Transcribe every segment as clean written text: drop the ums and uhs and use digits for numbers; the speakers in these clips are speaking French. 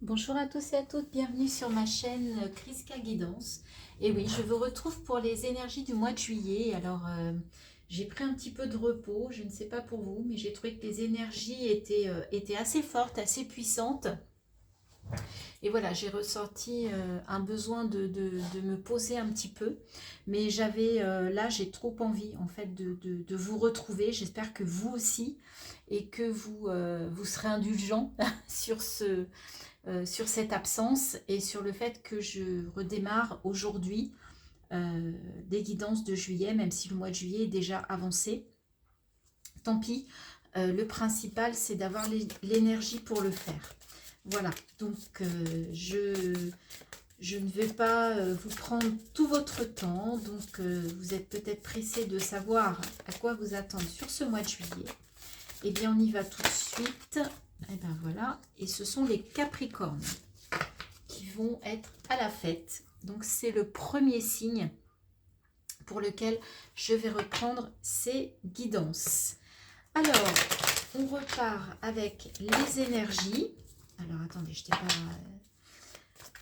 Bonjour à tous et à toutes, bienvenue sur ma chaîne Kriska Guidance. Et oui, je vous retrouve pour les énergies du mois de juillet. Alors, j'ai pris un petit peu de repos, je ne sais pas pour vous, mais j'ai trouvé que les énergies étaient assez fortes, assez puissantes. Et voilà, j'ai ressenti un besoin de me poser un petit peu. Mais là, j'ai trop envie en fait de vous retrouver. J'espère que vous aussi et que vous serez indulgents sur sur cette absence et sur le fait que je redémarre aujourd'hui des guidances de juillet, même si le mois de juillet est déjà avancé. Tant pis, le principal c'est d'avoir l'énergie pour le faire. Voilà, donc je ne vais pas vous prendre tout votre temps, donc vous êtes peut-être pressé de savoir à quoi vous attendre sur ce mois de juillet. Eh bien, on y va tout de suite. Et ben voilà, et ce sont les Capricornes qui vont être à la fête. Donc c'est le premier signe pour lequel je vais reprendre ces guidances. Alors, on repart avec les énergies. Alors attendez, je t'ai pas...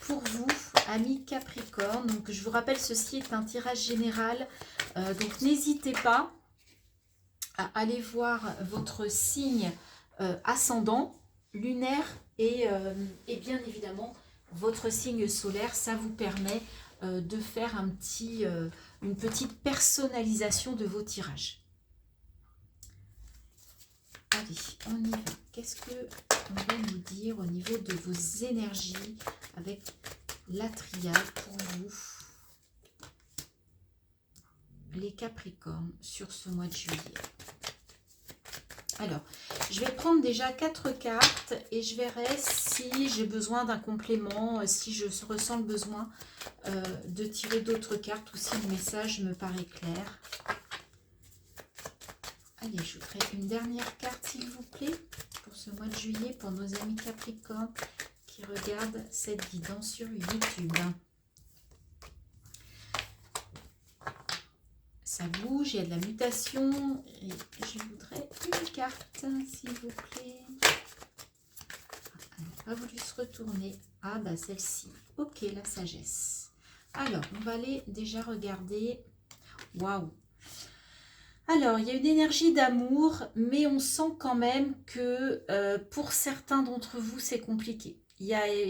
Pour vous, amis Capricorne, donc je vous rappelle, ceci est un tirage général. Donc n'hésitez pas à aller voir votre signe ascendant, lunaire et bien évidemment votre signe solaire. Ça vous permet de faire une petite personnalisation de vos tirages. Allez, on y va. Qu'est-ce qu'on va nous dire au niveau de vos énergies avec la triade pour vous, les Capricornes, sur ce mois de juillet? Alors, je vais prendre déjà 4 cartes et je verrai si j'ai besoin d'un complément, si je ressens le besoin de tirer d'autres cartes ou si le message me paraît clair. Allez, je voudrais une dernière carte, s'il vous plaît, pour ce mois de juillet, pour nos amis Capricornes qui regardent cette guidance sur YouTube. Ça bouge, il y a de la mutation. Et je voudrais une carte, s'il vous plaît. Elle n'a pas voulu se retourner. Ah, bah celle-ci. Ok, la sagesse. Alors, on va aller déjà regarder. Waouh! Alors, il y a une énergie d'amour, mais on sent quand même que pour certains d'entre vous, c'est compliqué.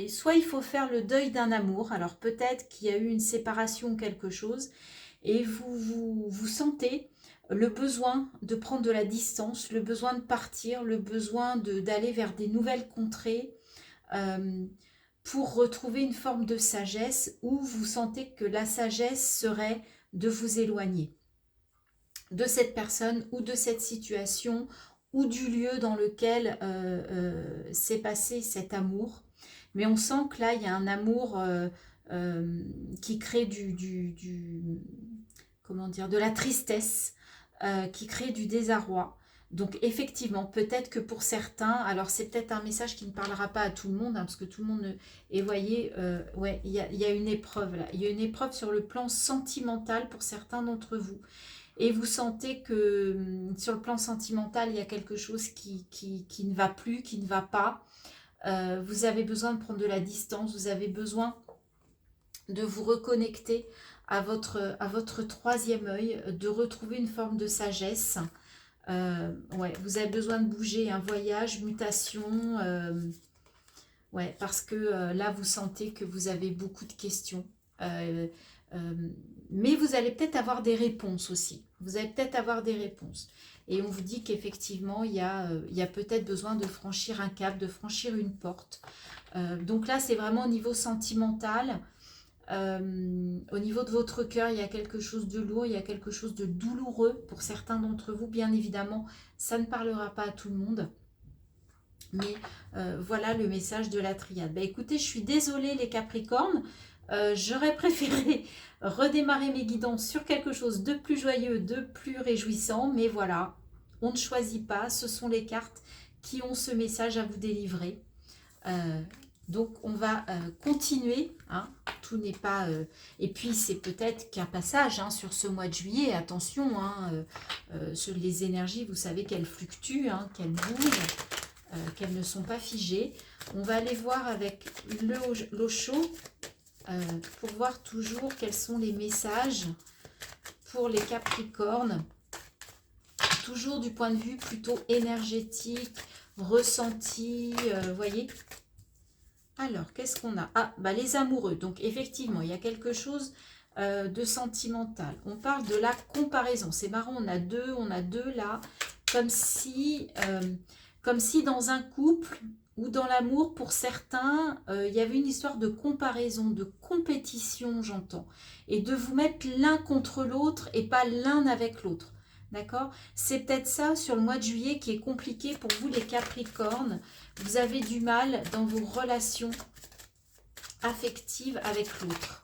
Soit il faut faire le deuil d'un amour, alors peut-être qu'il y a eu une séparation ou quelque chose, et vous sentez le besoin de prendre de la distance, le besoin de partir, le besoin d'aller vers des nouvelles contrées pour retrouver une forme de sagesse, ou vous sentez que la sagesse serait de vous éloigner de cette personne ou de cette situation ou du lieu dans lequel s'est passé cet amour. Mais on sent que là, il y a un amour qui crée comment dire, de la tristesse, qui crée du désarroi. Donc effectivement, peut-être que pour certains, alors c'est peut-être un message qui ne parlera pas à tout le monde, hein, parce que tout le monde... Et voyez, ouais, il y a une épreuve là. Il y a une épreuve sur le plan sentimental pour certains d'entre vous. Et vous sentez que sur le plan sentimental, il y a quelque chose qui ne va plus, qui ne va pas. Vous avez besoin de prendre de la distance, vous avez besoin de vous reconnecter à votre troisième œil, de retrouver une forme de sagesse. Ouais, vous avez besoin de bouger, un voyage, mutation. Ouais, parce que là, vous sentez que vous avez beaucoup de questions. Mais vous allez peut-être avoir des réponses aussi. Vous allez peut-être avoir des réponses. Et on vous dit qu'effectivement, il y a peut-être besoin de franchir un cap, de franchir une porte. Donc là, c'est vraiment au niveau sentimental. Au niveau de votre cœur, il y a quelque chose de lourd, il y a quelque chose de douloureux pour certains d'entre vous. Bien évidemment, ça ne parlera pas à tout le monde. Mais voilà le message de la triade. Bah, écoutez, je suis désolée les Capricornes. J'aurais préféré redémarrer mes guidances sur quelque chose de plus joyeux, de plus réjouissant. Mais voilà, on ne choisit pas. Ce sont les cartes qui ont ce message à vous délivrer. Donc on va continuer. Hein. Tout n'est pas... Et puis c'est peut-être qu'un passage hein, sur ce mois de juillet. Attention, hein, sur les énergies, vous savez qu'elles fluctuent, hein, qu'elles bougent. qu'elles ne sont pas figées. On va aller voir avec l'Osho pour voir toujours quels sont les messages pour les Capricornes. Toujours du point de vue plutôt énergétique, ressenti, voyez. Alors, qu'est-ce qu'on a? Ah, bah les amoureux. Donc, effectivement, il y a quelque chose de sentimental. On parle de la comparaison. C'est marrant, on a deux là. Comme si dans un couple ou dans l'amour, pour certains, il y avait une histoire de comparaison, de compétition, j'entends. Et de vous mettre l'un contre l'autre et pas l'un avec l'autre. D'accord? C'est peut-être ça sur le mois de juillet qui est compliqué pour vous les Capricornes. Vous avez du mal dans vos relations affectives avec l'autre.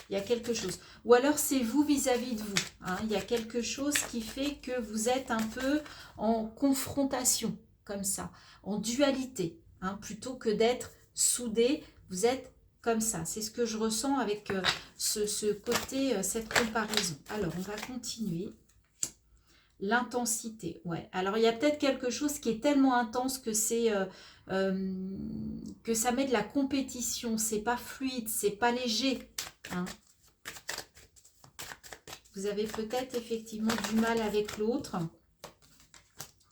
Il y a quelque chose. Ou alors c'est vous vis-à-vis de vous. Il y a quelque chose qui fait que vous êtes un peu en confrontation, comme ça, en dualité. Plutôt que d'être soudés, vous êtes comme ça. C'est ce que je ressens avec ce côté, cette comparaison. Alors, on va continuer. L'intensité, ouais. Alors, il y a peut-être quelque chose qui est tellement intense que c'est que ça met de la compétition. C'est pas fluide, c'est pas léger. Vous avez peut-être effectivement du mal avec l'autre.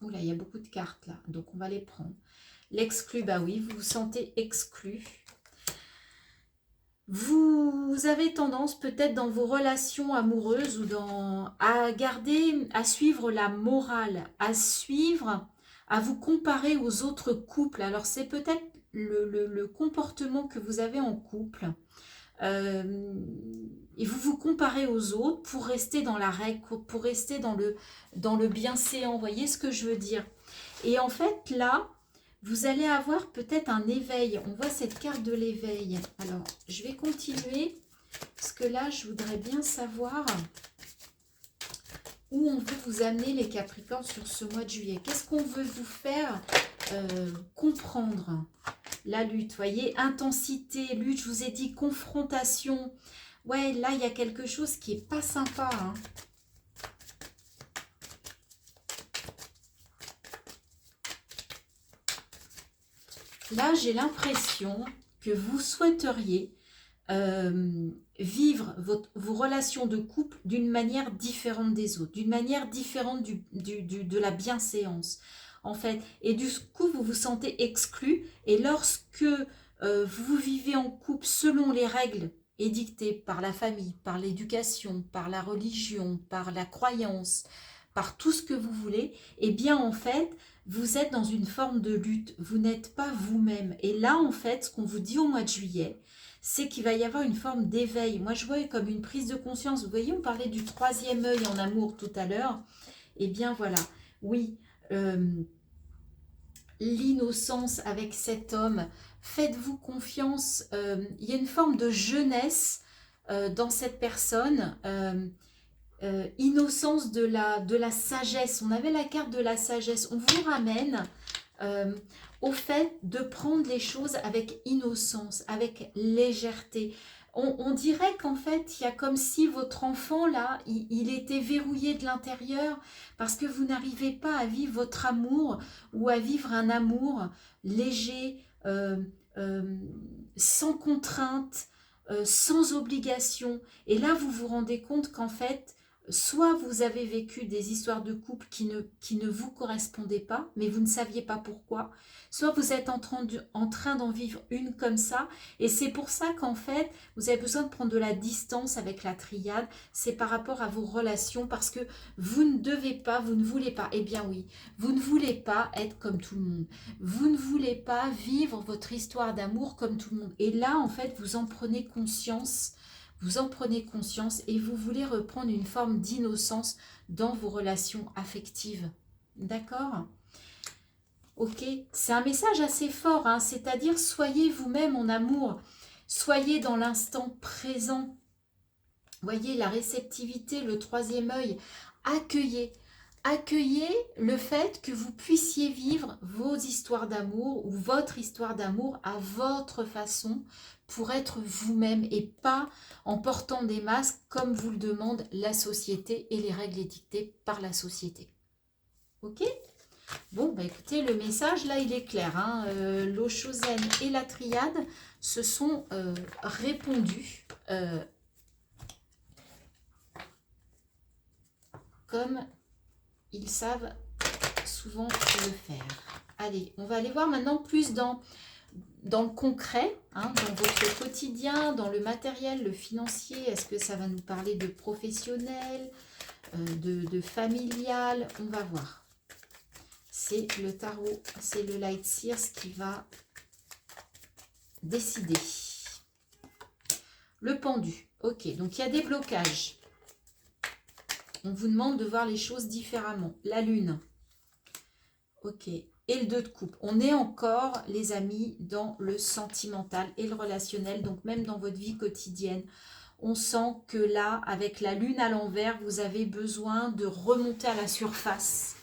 Oula, il y a beaucoup de cartes là, donc on va les prendre. L'exclu, bah oui, vous vous sentez exclu. Vous avez tendance peut-être dans vos relations amoureuses ou à suivre la morale, à vous comparer aux autres couples. Alors c'est peut-être le comportement que vous avez en couple. Et vous comparez aux autres pour rester dans la règle, pour rester dans le bienséant. Vous voyez ce que je veux dire? Et en fait, là, vous allez avoir peut-être un éveil. On voit cette carte de l'éveil. Alors, je vais continuer parce que là, je voudrais bien savoir où on veut vous amener les Capricornes sur ce mois de juillet. Qu'est-ce qu'on veut vous faire comprendre? La lutte, voyez, intensité, lutte, je vous ai dit confrontation. Ouais, là, il y a quelque chose qui est pas sympa. Là, j'ai l'impression que vous souhaiteriez vivre vos relations de couple d'une manière différente des autres, d'une manière différente de la bienséance, en fait. Et du coup, vous vous sentez exclu. Et lorsque vous vivez en couple selon les règles édictées par la famille, par l'éducation, par la religion, par la croyance, par tout ce que vous voulez, eh bien, en fait, vous êtes dans une forme de lutte. Vous n'êtes pas vous-même. Et là, en fait, ce qu'on vous dit au mois de juillet, c'est qu'il va y avoir une forme d'éveil. Moi, je vois comme une prise de conscience. Vous voyez, on parlait du troisième œil en amour tout à l'heure. Eh bien, voilà. Oui, l'innocence avec cet homme. Faites-vous confiance. Il y a une forme de jeunesse dans cette personne. Innocence de la sagesse. On avait la carte de la sagesse. On vous ramène au fait de prendre les choses avec innocence, avec légèreté. On dirait qu'en fait, il y a comme si votre enfant, là, il était verrouillé de l'intérieur parce que vous n'arrivez pas à vivre votre amour ou à vivre un amour léger, sans contrainte, sans obligation. Et là, vous vous rendez compte qu'en fait, soit vous avez vécu des histoires de couple qui ne vous correspondaient pas, mais vous ne saviez pas pourquoi, soit vous êtes en train d'en vivre une comme ça, et c'est pour ça qu'en fait, vous avez besoin de prendre de la distance avec la triade, c'est par rapport à vos relations, parce que vous ne devez pas, vous ne voulez pas, eh bien oui, vous ne voulez pas être comme tout le monde, vous ne voulez pas vivre votre histoire d'amour comme tout le monde, et là, en fait, vous en prenez conscience. Vous en prenez conscience et vous voulez reprendre une forme d'innocence dans vos relations affectives. D'accord? Ok, c'est un message assez fort, c'est-à-dire soyez vous-même en amour, soyez dans l'instant présent. Voyez la réceptivité, le troisième œil, accueillez. Accueillez le fait que vous puissiez vivre vos histoires d'amour ou votre histoire d'amour à votre façon pour être vous-même et pas en portant des masques comme vous le demande la société et les règles édictées par la société. Ok ? Bon, bah écoutez, le message, là, il est clair. Hein. L'Oshozen et la triade se sont répondus comme ils savent souvent le faire. Allez, on va aller voir maintenant plus dans le concret, hein, dans votre quotidien, dans le matériel, le financier. Est-ce que ça va nous parler de professionnel, de familial? On va voir. C'est le tarot, c'est le Light Seers qui va décider. Le pendu. Ok, donc il y a des blocages. On vous demande de voir les choses différemment. La lune. Ok. Et le 2 de coupe. On est encore, les amis, dans le sentimental et le relationnel. Donc même dans votre vie quotidienne, on sent que là, avec la lune à l'envers, vous avez besoin de remonter à la surface.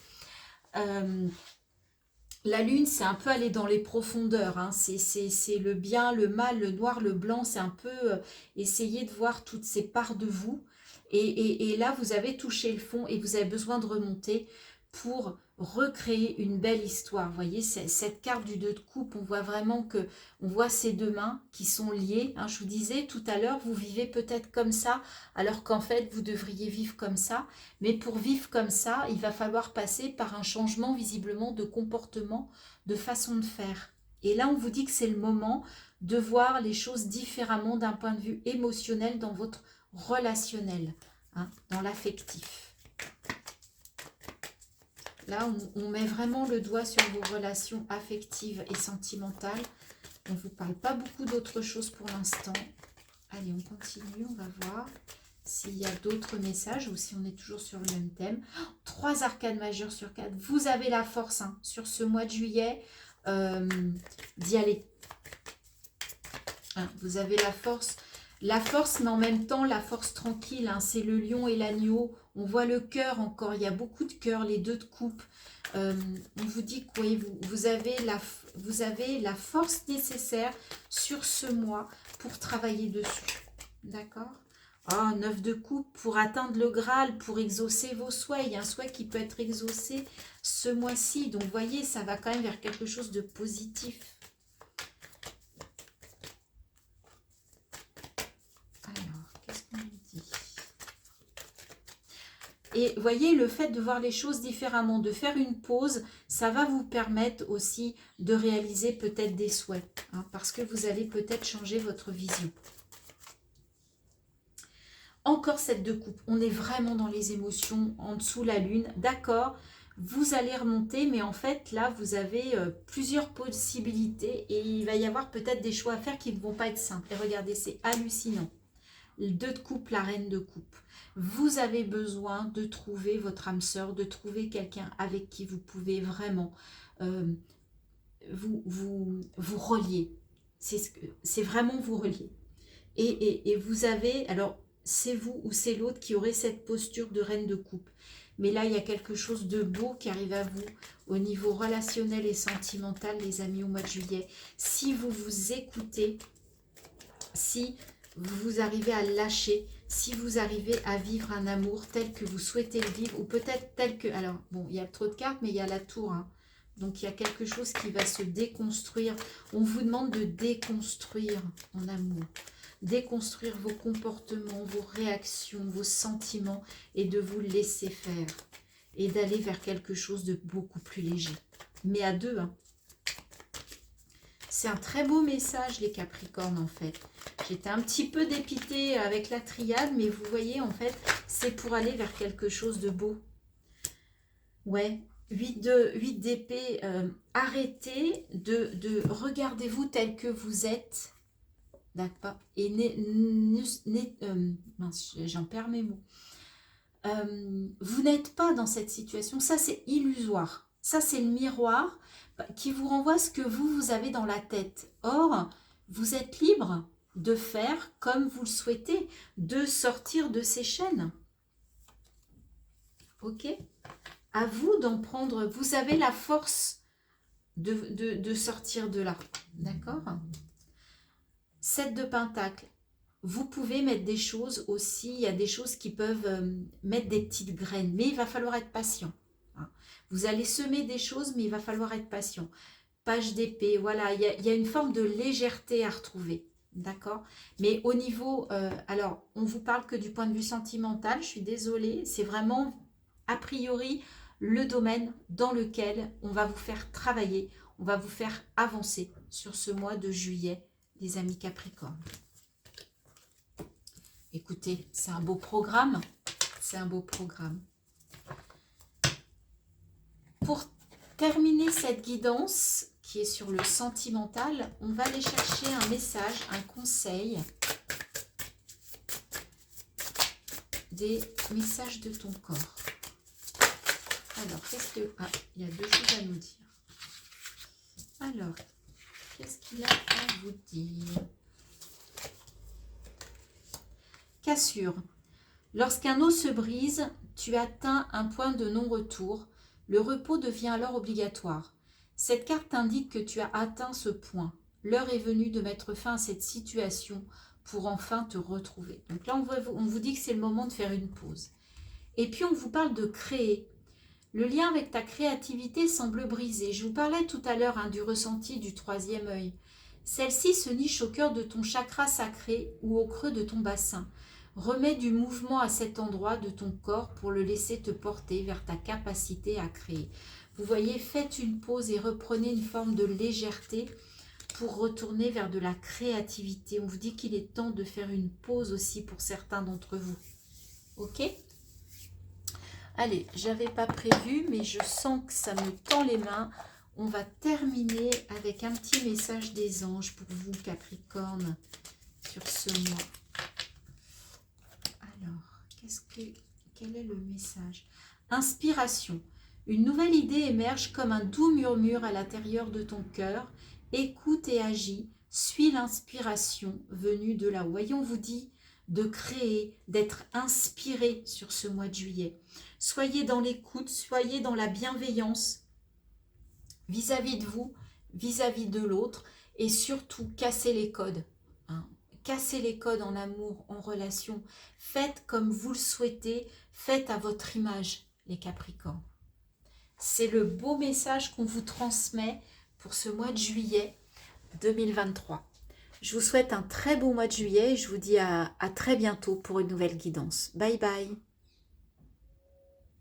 La lune, c'est un peu aller dans les profondeurs. Hein. C'est le bien, le mal, le noir, le blanc. C'est un peu essayer de voir toutes ces parts de vous. Et là, vous avez touché le fond et vous avez besoin de remonter pour recréer une belle histoire. Vous voyez, cette carte du 2 de coupe, on voit vraiment que on voit ces deux mains qui sont liées. Hein. Je vous disais tout à l'heure, vous vivez peut-être comme ça, alors qu'en fait, vous devriez vivre comme ça. Mais pour vivre comme ça, il va falloir passer par un changement visiblement de comportement, de façon de faire. Et là, on vous dit que c'est le moment de voir les choses différemment d'un point de vue émotionnel dans votre relationnel, hein, dans l'affectif. Là, on met vraiment le doigt sur vos relations affectives et sentimentales. On ne vous parle pas beaucoup d'autres choses pour l'instant. Allez, on continue, on va voir s'il y a d'autres messages ou si on est toujours sur le même thème. 3 arcanes majeures sur 4. Vous avez la force, hein, sur ce mois de juillet d'y aller. Hein, vous avez la force, mais en même temps la force tranquille. Hein, c'est le lion et l'agneau. On voit le cœur encore, il y a beaucoup de cœur, les 2 de coupe. On vous dit que oui, vous avez la force nécessaire sur ce mois pour travailler dessus. D'accord? Ah, 9 de coupe pour atteindre le Graal, pour exaucer vos souhaits. Il y a un souhait qui peut être exaucé ce mois-ci. Donc, vous voyez, ça va quand même vers quelque chose de positif. Alors, qu'est-ce qu'on nous dit? Et vous voyez, le fait de voir les choses différemment, de faire une pause, ça va vous permettre aussi de réaliser peut-être des souhaits. Hein, parce que vous allez peut-être changer votre vision. Encore 7 de coupe. On est vraiment dans les émotions, en dessous la lune. D'accord, vous allez remonter, mais en fait, là, vous avez plusieurs possibilités. Et il va y avoir peut-être des choix à faire qui ne vont pas être simples. Et regardez, c'est hallucinant. Le 2 de coupe, la reine de coupe. Vous avez besoin de trouver votre âme sœur, de trouver quelqu'un avec qui vous pouvez vraiment vous relier. C'est vraiment vous relier. Et vous avez, alors c'est vous ou c'est l'autre qui aurait cette posture de reine de coupe. Mais là, il y a quelque chose de beau qui arrive à vous au niveau relationnel et sentimental, les amis, au mois de juillet. Si vous vous écoutez, si vous arrivez à lâcher, si vous arrivez à vivre un amour tel que vous souhaitez le vivre, ou peut-être tel que... Alors, bon, il y a trop de cartes, mais il y a la tour. Hein. Donc, il y a quelque chose qui va se déconstruire. On vous demande de déconstruire en amour. Déconstruire vos comportements, vos réactions, vos sentiments et de vous laisser faire. Et d'aller vers quelque chose de beaucoup plus léger. Mais à deux, hein. C'est un très beau message, les Capricornes, en fait. J'étais un petit peu dépitée avec la triade, mais vous voyez, en fait, c'est pour aller vers quelque chose de beau. Ouais, 8 d'épée. Arrêtez de regardez-vous tel que vous êtes. D'accord. Et mince, j'en perds mes mots. Vous n'êtes pas dans cette situation. Ça, c'est illusoire. Ça, c'est le miroir qui vous renvoie ce que vous avez dans la tête. Or, vous êtes libre de faire comme vous le souhaitez, de sortir de ces chaînes. Ok? À vous d'en prendre. Vous avez la force de sortir de là. D'accord? 7 de Pentacle. Vous pouvez mettre des choses aussi. Il y a des choses qui peuvent mettre des petites graines. Mais il va falloir être patient. hein. Vous allez semer des choses, mais il va falloir être patient. Page d'épée, voilà, il y a une forme de légèreté à retrouver, d'accord? Mais au niveau, alors, on vous parle que du point de vue sentimental, je suis désolée, c'est vraiment, a priori, le domaine dans lequel on va vous faire travailler, on va vous faire avancer sur ce mois de juillet, les amis Capricorne. Écoutez, c'est un beau programme, c'est un beau programme. Pour terminer cette guidance qui est sur le sentimental, on va aller chercher un message, un conseil, des messages de ton corps. Alors, qu'est-ce que... Ah, il y a deux choses à nous dire. Alors, qu'est-ce qu'il a à vous dire? Cassure. Lorsqu'un os se brise, tu atteins un point de non-retour. Le repos devient alors obligatoire. Cette carte indique que tu as atteint ce point. L'heure est venue de mettre fin à cette situation pour enfin te retrouver. Donc là, on vous dit que c'est le moment de faire une pause. Et puis, on vous parle de créer. Le lien avec ta créativité semble brisé. Je vous parlais tout à l'heure du ressenti du troisième œil. Celle-ci se niche au cœur de ton chakra sacré ou au creux de ton bassin. Remets du mouvement à cet endroit de ton corps pour le laisser te porter vers ta capacité à créer. Vous voyez, faites une pause et reprenez une forme de légèreté pour retourner vers de la créativité. On vous dit qu'il est temps de faire une pause aussi pour certains d'entre vous. Ok ? Allez, j'avais pas prévu, mais je sens que ça me tend les mains. On va terminer avec un petit message des anges pour vous, Capricorne, sur ce mois. Alors, quel est le message? Inspiration. Une nouvelle idée émerge comme un doux murmure à l'intérieur de ton cœur. Écoute et agis. Suis l'inspiration venue de là-haut. Voyons, on vous dit de créer, d'être inspiré sur ce mois de juillet. Soyez dans l'écoute, soyez dans la bienveillance vis-à-vis de vous, vis-à-vis de l'autre, et surtout cassez les codes. Hein. Cassez les codes en amour, en relation. Faites comme vous le souhaitez, faites à votre image, les Capricornes. C'est le beau message qu'on vous transmet pour ce mois de juillet 2023. Je vous souhaite un très beau mois de juillet et je vous dis à très bientôt pour une nouvelle guidance. Bye bye.